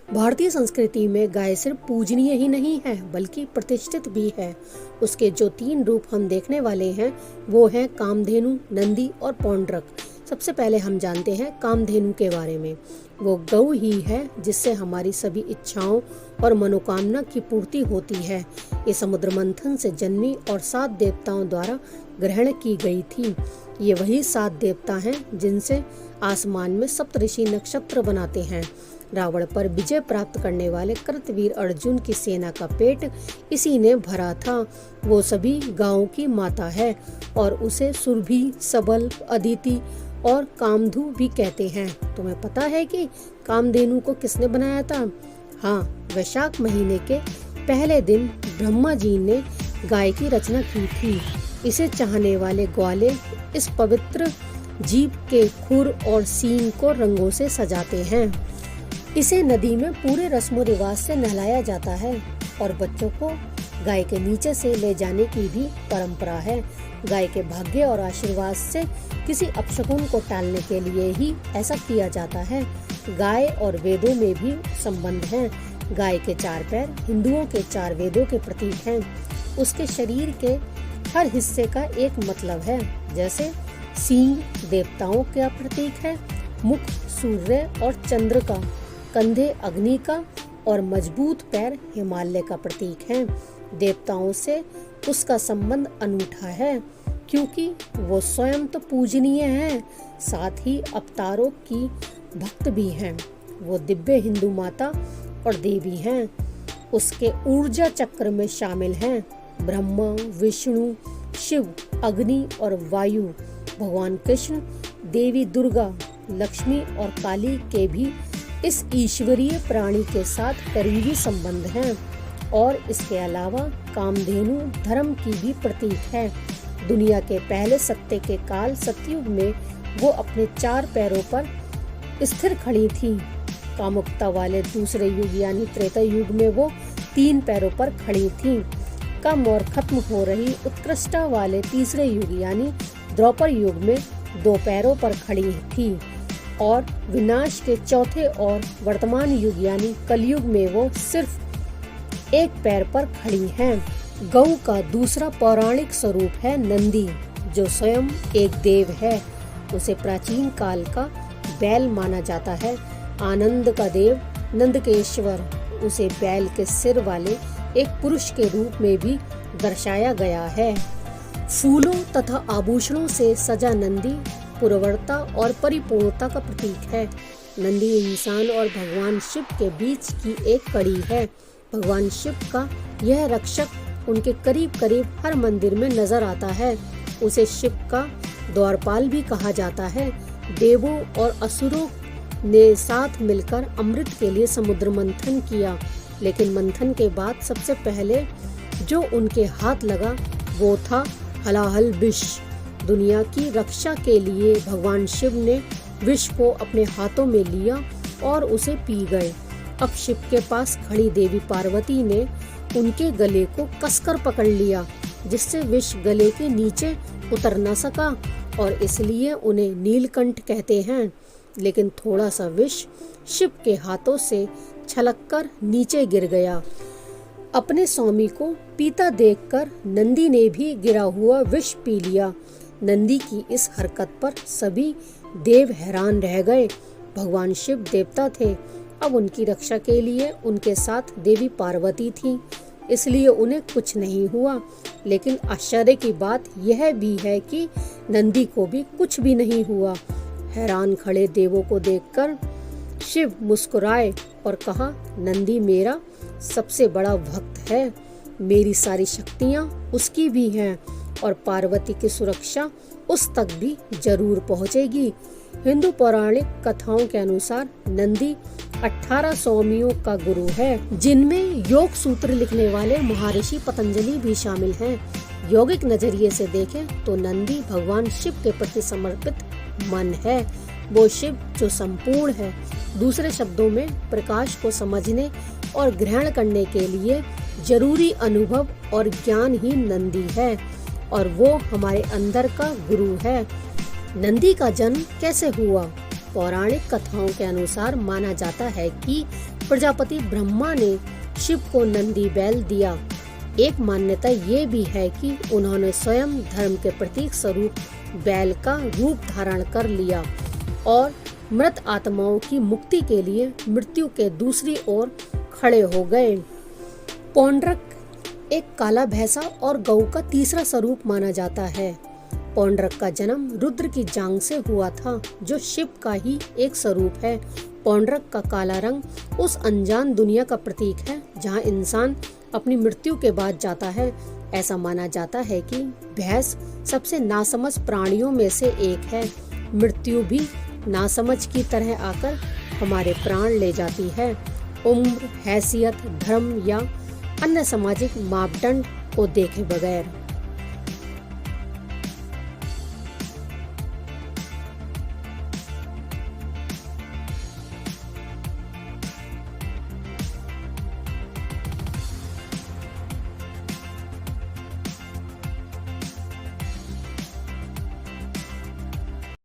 भारतीय संस्कृति में गाय सिर्फ पूजनीय ही नहीं है बल्कि प्रतिष्ठित भी है। उसके जो 3 रूप हम देखने वाले हैं वो हैं कामधेनु, नंदी और पौंड्रक। सबसे पहले हम जानते हैं कामधेनु के बारे में। वो गौ ही है जिससे हमारी सभी इच्छाओं और मनोकामना की पूर्ति होती है। ये समुद्र मंथन से जन्मी और 7 देवताओं द्वारा ग्रहण की गई थी। ये वही 7 देवता हैं जिनसे आसमान में सप्तऋषि नक्षत्र बनाते हैं। रावण पर विजय प्राप्त करने वाले कृतवीर अर्जुन की सेना का पेट इसी ने भरा था। वो सभी गांवों की माता है और उसे सुरभि, सबल, अदिति और कामधु भी कहते हैं। तुम्हें पता है कि कामधेनु को किसने बनाया था? हाँ, वैशाख महीने के पहले दिन ब्रह्मा जी ने गाय की रचना की थी। इसे चाहने वाले ग्वाले इस पवित्र जीव के खुर और सींग को रंगों से सजाते हैं। इसे नदी में पूरे रस्मों रिवाज से नहलाया जाता है और बच्चों को गाय के नीचे से ले जाने की भी परंपरा है। गाय के भाग्य और आशीर्वाद से किसी अपशकुन को टालने के लिए ही ऐसा किया जाता है। गाय और वेदों में भी संबंध है। गाय के 4 पैर हिंदुओं के 4 वेदों के प्रतीक हैं। उसके शरीर के हर हिस्से का एक मतलब है। जैसे सींग देवताओं का प्रतीक है, मुख सूर्य और चंद्र का, कंधे अग्नि का और मजबूत पैर हिमालय का प्रतीक है। देवताओं से उसका संबंध अनूठा है क्योंकि वो स्वयं तो पूजनीय है, साथ ही अवतारों की भक्त भी हैं। वो दिव्य हिंदू माता और देवी हैं। उसके ऊर्जा चक्र में शामिल हैं ब्रह्मा, विष्णु, शिव, अग्नि और वायु। भगवान कृष्ण, देवी दुर्गा, लक्ष्मी और काली के भी इस ईश्वरीय प्राणी के साथ करीबी संबंध हैं। और इसके अलावा कामधेनु धर्म की भी प्रतीक है। दुनिया के पहले सत्य के काल सतयुग में वो अपने 4 पैरों पर स्थिर खड़ी थी। कामुकता वाले दूसरे युग यानी त्रेता युग में वो 3 पैरों पर खड़ी थी। कम और खत्म हो रही उत्कृष्टता वाले तीसरे युग यानी द्वापर युग में 2 पैरों पर खड़ी थी और विनाश के चौथे और वर्तमान युग यानी कलयुग में वो सिर्फ 1 पैर पर खड़ी हैं। गौ का दूसरा पौराणिक स्वरूप है नंदी, जो स्वयं एक देव है। उसे प्राचीन काल का बैल माना जाता है। आनंद का देव नंदकेश्वर, उसे बैल के सिर वाले एक पुरुष के रूप में भी दर्शाया गया है। फूलों तथा आभूषणों से सजा नंदी पुरवरता और परिपूर्णता का प्रतीक है। नंदी इंसान और भगवान शिव के बीच की एक कड़ी है। भगवान शिव का यह रक्षक उनके करीब करीब हर मंदिर में नजर आता है। उसे शिव का द्वारपाल भी कहा जाता है। देवों और असुरों ने साथ मिलकर अमृत के लिए समुद्र मंथन किया, लेकिन मंथन के बाद सबसे पहले जो उनके हाथ लगा वो था हलाहल विष। दुनिया की रक्षा के लिए भगवान शिव ने विष को अपने हाथों में लिया और उसे पी गए। अब शिव के पास खड़ी देवी पार्वती ने उनके गले को कसकर पकड़ लिया, जिससे विष गले के नीचे उतर न सका और इसलिए उन्हें नीलकंठ कहते हैं। लेकिन थोड़ा सा विष शिव के हाथों से छलककर नीचे गिर गया। अपने स्वामी को पीता देखकर नंदी ने भी गिरा हुआ विष पी लिया। नंदी की इस हरकत पर सभी देव हैरान रह गए। भगवान शिव देवता थे, अब उनकी रक्षा के लिए उनके साथ देवी पार्वती थी, इसलिए उन्हें कुछ नहीं हुआ। लेकिन आश्चर्य की बात यह भी है कि नंदी को भी कुछ भी नहीं हुआ। हैरान खड़े देवों को देखकर शिव मुस्कुराए और कहा, नंदी मेरा सबसे बड़ा भक्त है, मेरी सारी शक्तियाँ उसकी भी हैं और पार्वती की सुरक्षा उस तक भी जरूर पहुँचेगी। हिंदू पौराणिक कथाओं के अनुसार नंदी 18 स्वामियों का गुरु है, जिनमें योग सूत्र लिखने वाले महर्षि पतंजलि भी शामिल हैं। यौगिक नजरिए से देखें तो नंदी भगवान शिव के प्रति समर्पित मन है। वो शिव जो संपूर्ण है। दूसरे शब्दों में प्रकाश को समझने और ग्रहण करने के लिए जरूरी अनुभव और ज्ञान ही नंदी है और वो हमारे अंदर का गुरु है। नंदी का जन्म कैसे हुआ? पौराणिक कथाओं के अनुसार माना जाता है कि प्रजापति ब्रह्मा ने शिव को नंदी बैल दिया। एक मान्यता ये भी है कि उन्होंने स्वयं धर्म के प्रतीक स्वरूप बैल का रूप धारण कर लिया और मृत आत्माओं की मुक्ति के लिए मृत्यु के दूसरी ओर खड़े हो गए। पौंड्रक एक काला भैंसा और गऊ का तीसरा स्वरूप माना जाता है। पौंड्रक का जन्म रुद्र की जांघ से हुआ था, जो शिव का ही एक स्वरूप है। पौंड्रक का काला रंग उस अनजान दुनिया का प्रतीक है जहां इंसान अपनी मृत्यु के बाद जाता है। ऐसा माना जाता है कि भैंस सबसे नासमझ प्राणियों में से एक है। मृत्यु भी नासमझ की तरह आकर हमारे प्राण ले जाती है। उम्र, हैसियत, धर्म या अन्य सामाजिक मापदंड को देखे बगैर।